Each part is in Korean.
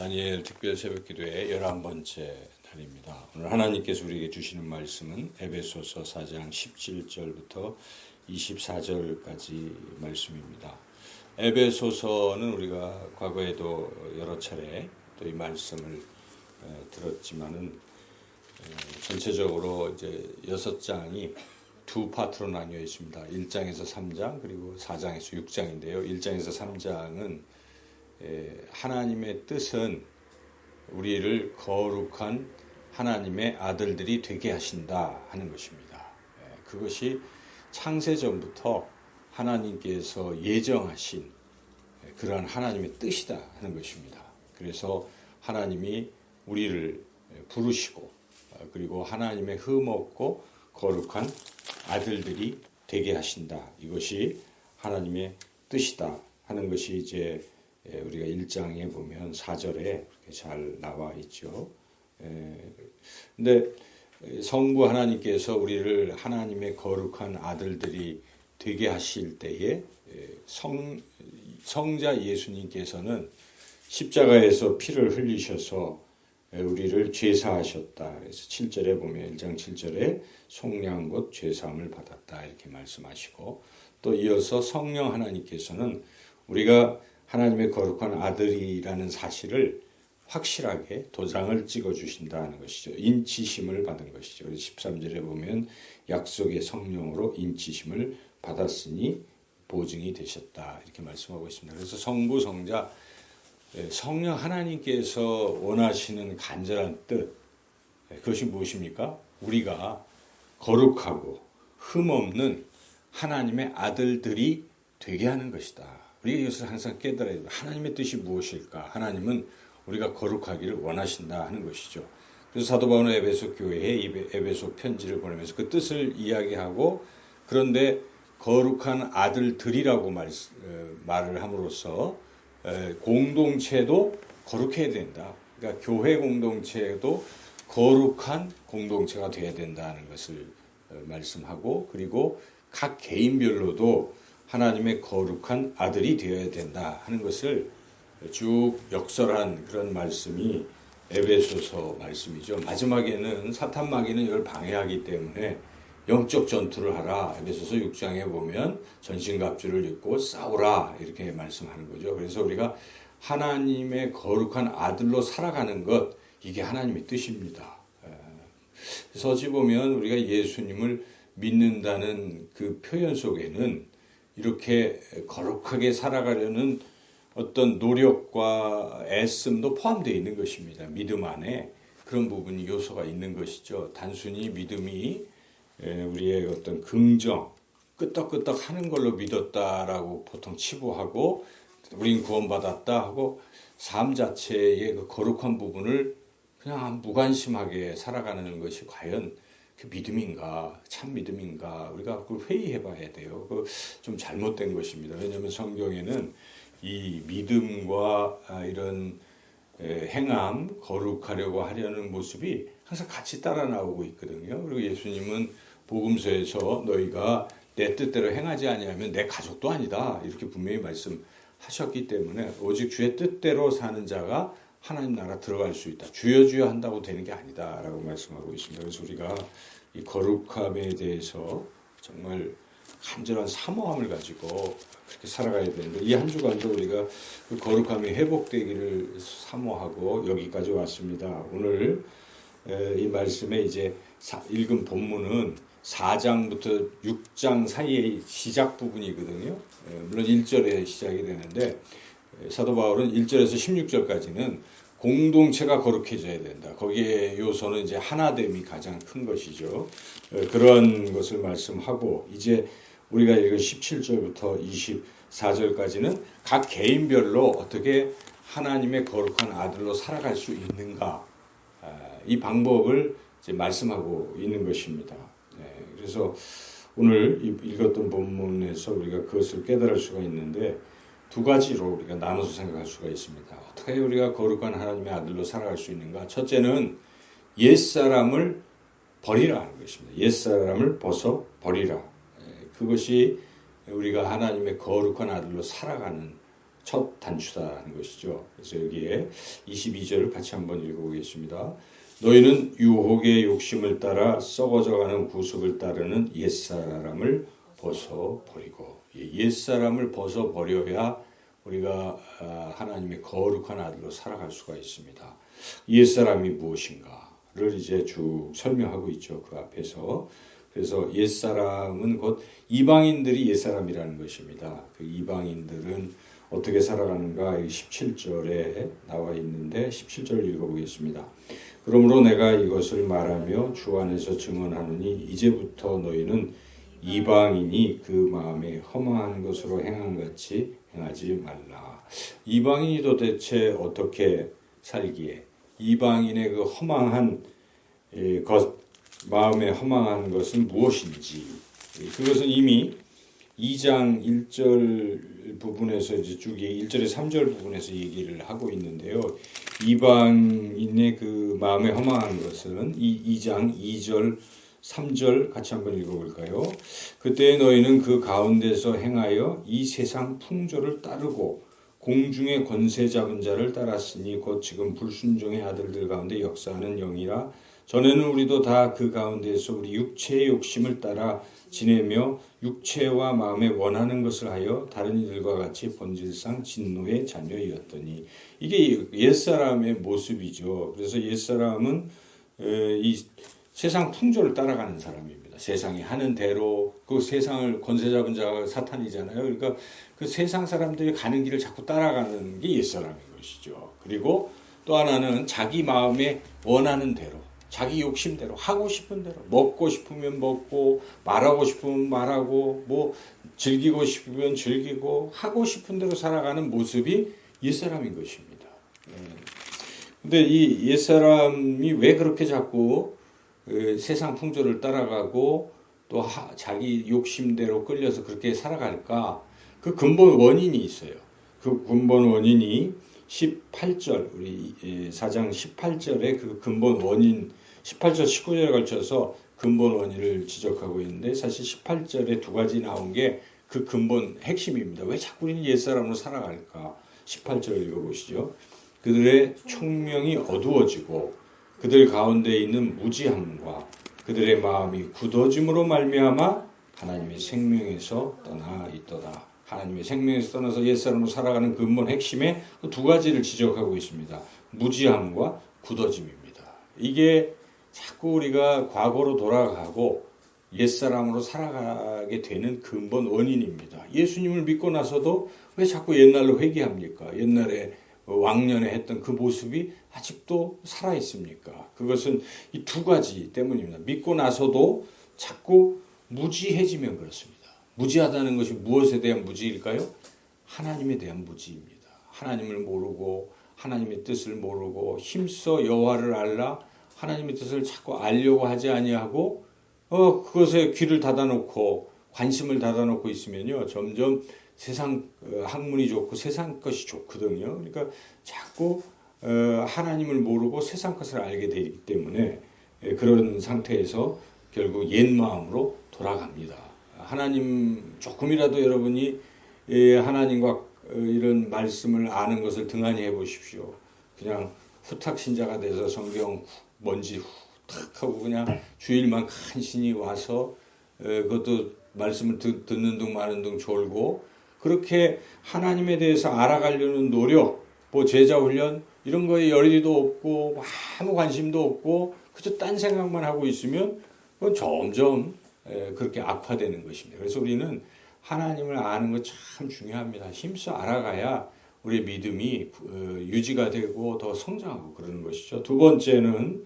다니엘 특별 새벽기도의 11번째 날입니다. 오늘 하나님께서 우리에게 주시는 말씀은 에베소서 4장 17절부터 24절까지 말씀입니다. 에베소서는 우리가 과거에도 여러 차례 또 이 말씀을 들었지만은 전체적으로 이제 6장이 두 파트로 나뉘어 있습니다. 1장에서 3장 그리고 4장에서 6장인데요. 1장에서 3장은 하나님의 뜻은 우리를 거룩한 하나님의 아들들이 되게 하신다 하는 것입니다. 그것이 창세전부터 하나님께서 예정하신 그러한 하나님의 뜻이다 하는 것입니다. 그래서 하나님이 우리를 부르시고 그리고 하나님의 흠없고 거룩한 아들들이 되게 하신다. 이것이 하나님의 뜻이다 하는 것이 이제 우리가 1장에 보면 4절에 이렇게 잘 나와 있죠. 근데 성부 하나님께서 우리를 하나님의 거룩한 아들들이 되게 하실 때에 성자 예수님께서는 십자가에서 피를 흘리셔서 우리를 죄사하셨다. 그래서 7절에 보면 1장 7절에 속량 곧 죄사함을 받았다 이렇게 말씀하시고 또 이어서 성령 하나님께서는 우리가 하나님의 거룩한 아들이라는 사실을 확실하게 도장을 찍어주신다는 것이죠. 인치심을 받은 것이죠. 13절에 보면 약속의 성령으로 인치심을 받았으니 보증이 되셨다. 이렇게 말씀하고 있습니다. 그래서 성부, 성자, 성령 하나님께서 원하시는 간절한 뜻, 그것이 무엇입니까? 우리가 거룩하고 흠없는 하나님의 아들들이 되게 하는 것이다. 우리가 이것을 항상 깨달아야 됩니다. 하나님의 뜻이 무엇일까? 하나님은 우리가 거룩하기를 원하신다 하는 것이죠. 그래서 사도 바울은 에베소 교회에 에베소 편지를 보내면서 그 뜻을 이야기하고 그런데 거룩한 아들들이라고 말을 함으로써 공동체도 거룩해야 된다. 그러니까 교회 공동체도 거룩한 공동체가 되어야 된다는 것을 말씀하고 그리고 각 개인별로도 하나님의 거룩한 아들이 되어야 된다 하는 것을 쭉 역설한 그런 말씀이 에베소서 말씀이죠. 마지막에는 사탄 마귀는 이걸 방해하기 때문에 영적 전투를 하라. 에베소서 6장에 보면 전신갑주를 입고 싸우라 이렇게 말씀하는 거죠. 그래서 우리가 하나님의 거룩한 아들로 살아가는 것 이게 하나님의 뜻입니다. 그래서 어찌 보면 우리가 예수님을 믿는다는 그 표현 속에는 이렇게 거룩하게 살아가려는 어떤 노력과 애씀도 포함되어 있는 것입니다. 믿음 안에 그런 부분이 요소가 있는 것이죠. 단순히 믿음이 우리의 어떤 긍정, 끄떡끄떡 하는 걸로 믿었다라고 보통 치부하고 우린 구원받았다 하고 삶 자체의 그 거룩한 부분을 그냥 무관심하게 살아가는 것이 과연 그 믿음인가, 참 믿음인가, 우리가 그걸 회의해 봐야 돼요. 그 좀 잘못된 것입니다. 왜냐하면 성경에는 이 믿음과 이런 행함, 거룩하려고 하려는 모습이 항상 같이 따라 나오고 있거든요. 그리고 예수님은 복음서에서 너희가 내 뜻대로 행하지 아니하면 내 가족도 아니다. 이렇게 분명히 말씀하셨기 때문에 오직 주의 뜻대로 사는 자가 하나님 나라 들어갈 수 있다. 주여 주여 한다고 되는 게 아니다. 라고 말씀하고 있습니다. 그래서 우리가 이 거룩함에 대해서 정말 간절한 사모함을 가지고 그렇게 살아가야 되는데 이 한 주간도 우리가 그 거룩함이 회복되기를 사모하고 여기까지 왔습니다. 오늘 이 말씀에 이제 읽은 본문은 4장부터 6장 사이의 시작 부분이거든요. 물론 1절에 시작이 되는데 사도 바울은 1절에서 16절까지는 공동체가 거룩해져야 된다. 거기에 요소는 이제 하나됨이 가장 큰 것이죠. 그런 것을 말씀하고 이제 우리가 읽은 17절부터 24절까지는 각 개인별로 어떻게 하나님의 거룩한 아들로 살아갈 수 있는가 이 방법을 이제 말씀하고 있는 것입니다. 그래서 오늘 읽었던 본문에서 우리가 그것을 깨달을 수가 있는데 두 가지로 우리가 나눠서 생각할 수가 있습니다. 어떻게 우리가 거룩한 하나님의 아들로 살아갈 수 있는가? 첫째는 옛사람을 버리라는 것입니다. 옛사람을 벗어 버리라. 그것이 우리가 하나님의 거룩한 아들로 살아가는 첫 단추다는 것이죠. 그래서 여기에 22절을 같이 한번 읽어보겠습니다. 너희는 유혹의 욕심을 따라 썩어져가는 구습을 따르는 옛사람을 벗어버리고, 옛사람을 벗어버려야 우리가 하나님의 거룩한 아들로 살아갈 수가 있습니다. 옛사람이 무엇인가를 이제 쭉 설명하고 있죠. 그 앞에서. 그래서 옛사람은 곧 이방인들이 옛사람이라는 것입니다. 그 이방인들은 어떻게 살아가는가 17절에 나와 있는데 17절을 읽어보겠습니다. 그러므로 내가 이것을 말하며 주 안에서 증언하노니 이제부터 너희는 이방인이 그 마음에 허망한 것으로 행한 같이 행하지 말라. 이방인이 도대체 어떻게 살기에 이방인의 그 허망한 것, 마음에 허망한 것은 무엇인지, 그것은 이미 2장 1절 부분에서 이제 쭉 1절에 3절 부분에서 얘기를 하고 있는데요. 이방인의 그 마음에 허망한 것은 이 2장 2절 3절 같이 한번 읽어볼까요? 그때 너희는 그 가운데서 행하여 이 세상 풍조를 따르고 공중의 권세 잡은 자를 따랐으니 곧 지금 불순종의 아들들 가운데 역사하는 영이라. 전에는 우리도 다 그 가운데서 우리 육체의 욕심을 따라 지내며 육체와 마음에 원하는 것을 하여 다른 이들과 같이 본질상 진노의 자녀이었더니, 이게 옛사람의 모습이죠. 그래서 옛사람은 이 세상 풍조를 따라가는 사람입니다. 세상이 하는 대로, 그 세상을 권세 잡은 자가 사탄이잖아요. 그러니까 그 세상 사람들이 가는 길을 자꾸 따라가는 게 옛사람인 것이죠. 그리고 또 하나는 자기 마음에 원하는 대로, 자기 욕심대로, 하고 싶은 대로, 먹고 싶으면 먹고, 말하고 싶으면 말하고, 뭐 즐기고 싶으면 즐기고, 하고 싶은 대로 살아가는 모습이 옛사람인 것입니다. 근데 이 옛사람이 왜 그렇게 자꾸 세상 풍조를 따라가고 또 자기 욕심대로 끌려서 그렇게 살아갈까? 그 근본 원인이 있어요. 그 근본 원인이 18절, 우리 4장 18절에 그 근본 원인, 18절, 19절에 걸쳐서 근본 원인을 지적하고 있는데, 사실 18절에 두 가지 나온 게 그 근본 핵심입니다. 왜 자꾸 우리는 옛사람으로 살아갈까? 18절 읽어보시죠. 그들의 총명이 어두워지고 그들 가운데 있는 무지함과 그들의 마음이 굳어짐으로 말미암아 하나님의 생명에서 떠나 있도다. 하나님의 생명에서 떠나서 옛사람으로 살아가는 근본 핵심에 두 가지를 지적하고 있습니다. 무지함과 굳어짐입니다. 이게 자꾸 우리가 과거로 돌아가고 옛사람으로 살아가게 되는 근본 원인입니다. 예수님을 믿고 나서도 왜 자꾸 옛날로 회귀합니까? 옛날에 왕년에 했던 그 모습이 아직도 살아있습니까? 그것은 이 두 가지 때문입니다. 믿고 나서도 자꾸 무지해지면 그렇습니다. 무지하다는 것이 무엇에 대한 무지일까요? 하나님에 대한 무지입니다. 하나님을 모르고 하나님의 뜻을 모르고 힘써 여호와를 알라 하나님의 뜻을 자꾸 알려고 하지 아니하고 그것에 귀를 닫아놓고 관심을 닫아놓고 있으면요, 점점 세상 학문이 좋고 세상 것이 좋거든요. 그러니까 자꾸 하나님을 모르고 세상 것을 알게 되기 때문에 그런 상태에서 결국 옛 마음으로 돌아갑니다. 하나님 조금이라도 여러분이 하나님과 이런 말씀을 아는 것을 등한히 해보십시오. 그냥 후탁 신자가 돼서 성경 뭔지 후탁 하고 그냥 주일만 간신히 와서 그것도 말씀을 듣는 둥 마는 둥 졸고, 그렇게 하나님에 대해서 알아가려는 노력, 뭐 제자 훈련 이런 거에 열의도 없고 아무 관심도 없고 그저 딴 생각만 하고 있으면 그건 점점 그렇게 악화되는 것입니다. 그래서 우리는 하나님을 아는 것 참 중요합니다. 힘써 알아가야 우리의 믿음이 유지가 되고 더 성장하고 그러는 것이죠. 두 번째는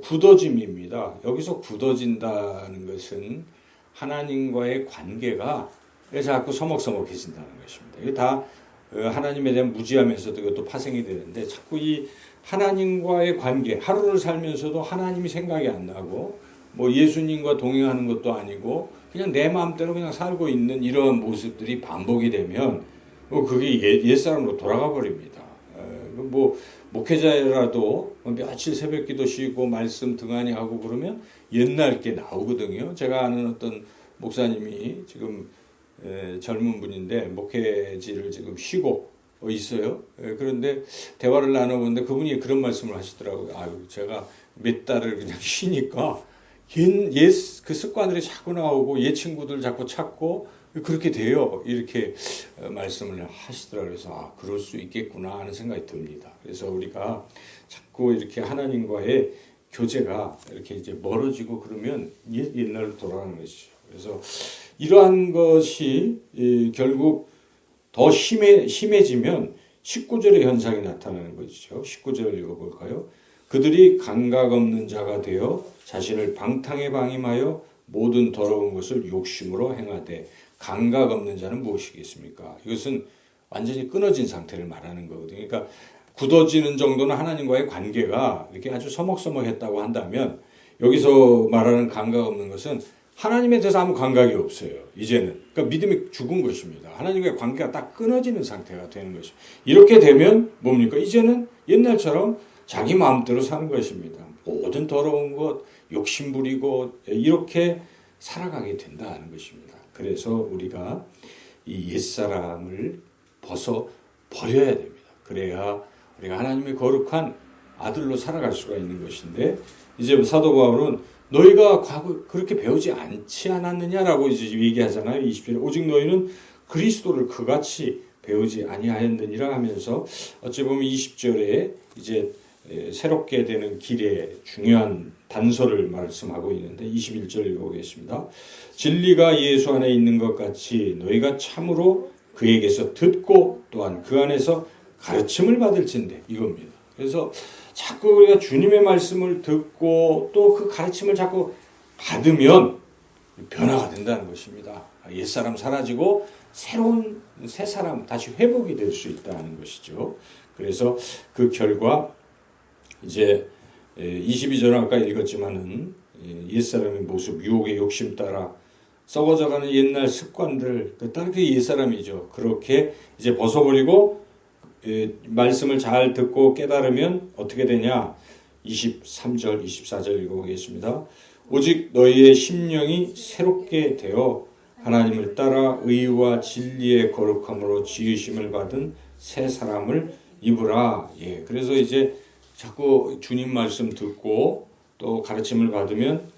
굳어짐입니다. 여기서 굳어진다는 것은 하나님과의 관계가 자꾸 서먹서먹해진다는 것입니다. 이게 다 하나님에 대한 무지하면서도 이것도 파생이 되는데, 자꾸 이 하나님과의 관계, 하루를 살면서도 하나님이 생각이 안 나고 뭐 예수님과 동행하는 것도 아니고 그냥 내 마음대로 그냥 살고 있는 이러한 모습들이 반복이 되면 그게 옛사람으로 돌아가 버립니다. 뭐 목회자라도 며칠 새벽기도 쉬고 말씀 등한히 하고 그러면 옛날 게 나오거든요. 제가 아는 어떤 목사님이 지금 젊은 분인데 목회지를 지금 쉬고 있어요. 그런데 대화를 나눠보는데 그분이 그런 말씀을 하시더라고요. 아유, 제가 몇 달을 그냥 쉬니까 그 습관들이 자꾸 나오고 옛 친구들 자꾸 찾고 그렇게 돼요. 이렇게 말씀을 하시더라고요. 그래서 그럴 수 있겠구나 하는 생각이 듭니다. 그래서 우리가 자꾸 이렇게 하나님과의 교제가 이렇게 이제 멀어지고 그러면 옛날로 돌아가는 것이죠. 그래서 이러한 것이 결국 더 심해지면 19절의 현상이 나타나는 것이죠. 19절 읽어볼까요? 그들이 감각 없는 자가 되어 자신을 방탕에 방임하여 모든 더러운 것을 욕심으로 행하되 감각 없는 자는 무엇이겠습니까? 이것은 완전히 끊어진 상태를 말하는 거거든요. 그러니까 굳어지는 정도는 하나님과의 관계가 이렇게 아주 서먹서먹했다고 한다면 여기서 말하는 감각 없는 것은 하나님에 대해서 아무 감각이 없어요. 이제는. 그러니까 믿음이 죽은 것입니다. 하나님과의 관계가 딱 끊어지는 상태가 되는 것입니다. 이렇게 되면 뭡니까? 이제는 옛날처럼 자기 마음대로 사는 것입니다. 모든 더러운 것, 욕심 부리고 이렇게 살아가게 된다는 것입니다. 그래서 우리가 이 옛사람을 버려야 됩니다. 그래야 우리가 하나님의 거룩한 아들로 살아갈 수가 있는 것인데 이제 사도 바울은 너희가 과거 그렇게 배우지 않지 않았느냐라고 이제 얘기하잖아요. 20절에 오직 너희는 그리스도를 그같이 배우지 아니하였느니라 하면서 어찌 보면 20절에 이제 새롭게 되는 길의 중요한 단서를 말씀하고 있는데 21절 읽어보겠습니다. 진리가 예수 안에 있는 것 같이 너희가 참으로 그에게서 듣고 또한 그 안에서 가르침을 받을진대 이겁니다. 그래서 자꾸 우리가 주님의 말씀을 듣고 또 그 가르침을 자꾸 받으면 변화가 된다는 것입니다. 옛사람 사라지고 새로운 새 사람 다시 회복이 될 수 있다는 것이죠. 그래서 그 결과 이제 22절은 아까 읽었지만은 옛사람의 모습, 유혹의 욕심 따라 썩어져가는 옛날 습관들, 따로 그게 옛사람이죠. 그렇게 이제 벗어버리고 말씀을 잘 듣고 깨달으면 어떻게 되냐? 23절, 24절 읽어보겠습니다. 오직 너희의 심령이 새롭게 되어 하나님을 따라 의와 진리의 거룩함으로 지으심을 받은 새 사람을 입으라. 예, 그래서 이제 자꾸 주님 말씀 듣고 또 가르침을 받으면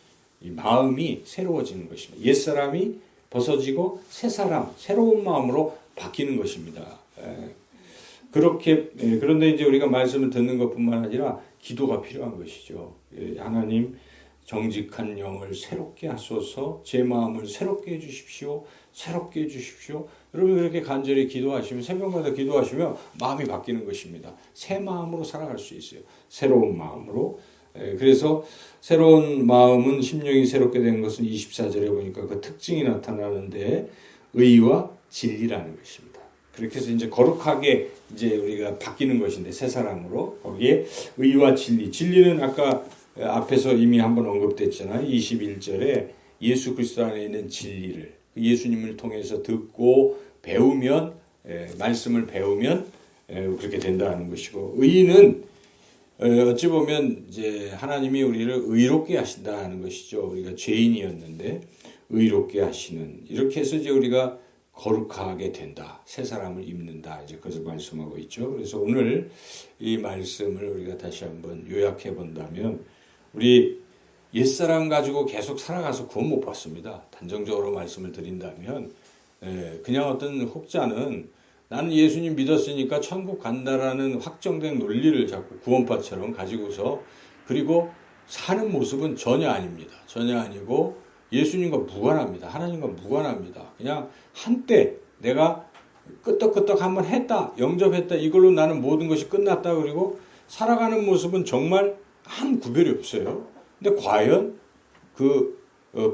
이 마음이 새로워지는 것입니다. 옛사람이 벗어지고 새 사람, 새로운 마음으로 바뀌는 것입니다. 그런데 이제 우리가 말씀을 듣는 것뿐만 아니라 기도가 필요한 것이죠. 하나님, 정직한 영을 새롭게 하소서, 제 마음을 새롭게 해주십시오. 새롭게 해주십시오. 여러분 그렇게 간절히 기도하시면, 새벽마다 기도하시면 마음이 바뀌는 것입니다. 새 마음으로 살아갈 수 있어요. 새로운 마음으로. 그래서 새로운 마음은 심령이 새롭게 된 것은 24절에 보니까 그 특징이 나타나는데 의와 진리라는 것입니다. 그렇게 해서 이제 거룩하게 이제 우리가 바뀌는 것인데 새 사람으로 거기에 의와 진리는 아까 앞에서 이미 한번 언급됐잖아요. 21절에 예수 그리스도 안에 있는 진리를 예수님을 통해서 듣고 배우면 말씀을 배우면 그렇게 된다는 것이고 의는 어찌 보면 이제 하나님이 우리를 의롭게 하신다는 것이죠. 우리가 죄인이었는데 의롭게 하시는 이렇게 해서 이제 우리가 거룩하게 된다. 새 사람을 입는다. 이제 그것을 말씀하고 있죠. 그래서 오늘 이 말씀을 우리가 다시 한번 요약해 본다면 우리 옛사람 가지고 계속 살아가서 구원 못 받습니다. 단정적으로 말씀을 드린다면 그냥 어떤 혹자는 나는 예수님 믿었으니까 천국 간다라는 확정된 논리를 자꾸 구원파처럼 가지고서 그리고 사는 모습은 전혀 아닙니다. 전혀 아니고 예수님과 무관합니다. 하나님과 무관합니다. 그냥 한때 내가 끄떡끄떡 한번 했다, 영접했다, 이걸로 나는 모든 것이 끝났다. 그리고 살아가는 모습은 정말 아무 구별이 없어요. 근데 과연 그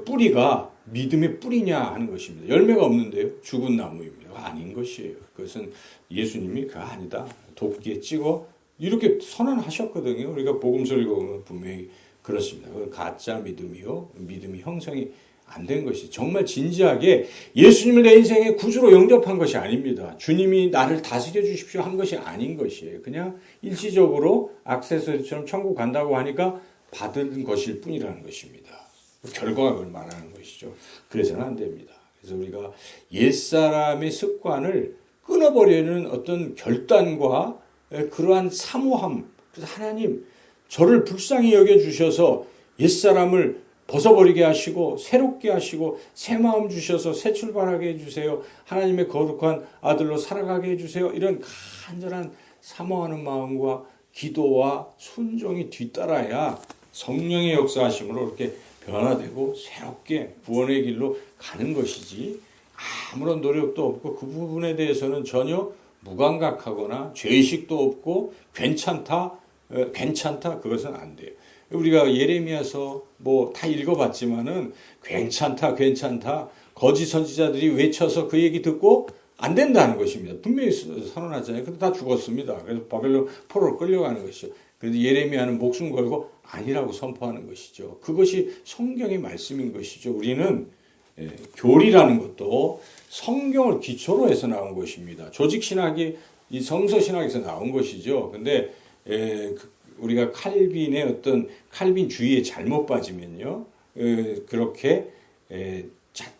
뿌리가 믿음의 뿌리냐 하는 것입니다. 열매가 없는데요. 죽은 나무입니다. 아닌 것이에요. 그것은 예수님이 그거 아니다. 도끼에 찍어 이렇게 선언하셨거든요. 우리가 복음서를 읽어보면 분명히 그렇습니다. 그건 가짜 믿음이요. 믿음이 형성이 안 된 것이 정말 진지하게 예수님을 내 인생의 구주로 영접한 것이 아닙니다. 주님이 나를 다스려 주십시오 한 것이 아닌 것이에요. 그냥 일시적으로 액세서리처럼 천국 간다고 하니까 받은 것일 뿐이라는 것입니다. 결과가 그걸 말하는 것이죠. 그래서는 안 됩니다. 그래서 우리가 옛사람의 습관을 끊어버리는 어떤 결단과 그러한 사모함. 그래서 하나님 저를 불쌍히 여겨주셔서 옛사람을 벗어버리게 하시고 새롭게 하시고 새 마음 주셔서 새 출발하게 해주세요. 하나님의 거룩한 아들로 살아가게 해주세요. 이런 간절한 사모하는 마음과 기도와 순종이 뒤따라야 성령의 역사하심으로 이렇게 변화되고 새롭게 구원의 길로 가는 것이지, 아무런 노력도 없고 그 부분에 대해서는 전혀 무감각하거나 죄의식도 없고 괜찮다 그것은 안 돼요. 우리가 예레미야서 뭐 다 읽어봤지만은 괜찮다 거짓 선지자들이 외쳐서 그 얘기 듣고 안 된다는 것입니다. 분명히 선언하잖아요. 근데 다 죽었습니다. 그래서 바벨론 포로로 끌려가는 것이죠. 그래서 예레미야는 목숨 걸고 아니라고 선포하는 것이죠. 그것이 성경의 말씀인 것이죠. 우리는 교리라는 것도 성경을 기초로 해서 나온 것입니다. 조직신학이 이 성서신학에서 나온 것이죠. 근데 우리가 칼빈의 어떤 칼빈주의에 잘못 빠지면요, 그렇게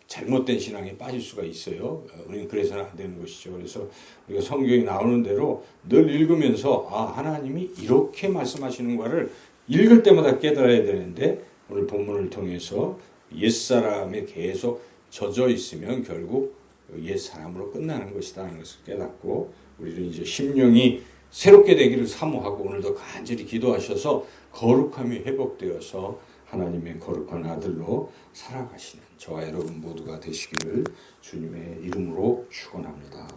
잘못된 신앙에 빠질 수가 있어요. 우리는 그래서는 안 되는 것이죠. 그래서 우리가 성경이 나오는 대로 늘 읽으면서 하나님이 이렇게 말씀하시는 거를 읽을 때마다 깨달아야 되는데, 오늘 본문을 통해서 옛사람에 계속 젖어 있으면 결국 옛사람으로 끝나는 것이다 하는 것을 깨닫고, 우리는 이제 심령이 새롭게 되기를 사모하고 오늘도 간절히 기도하셔서 거룩함이 회복되어서 하나님의 거룩한 아들로 살아가시는 저와 여러분 모두가 되시기를 주님의 이름으로 축원합니다.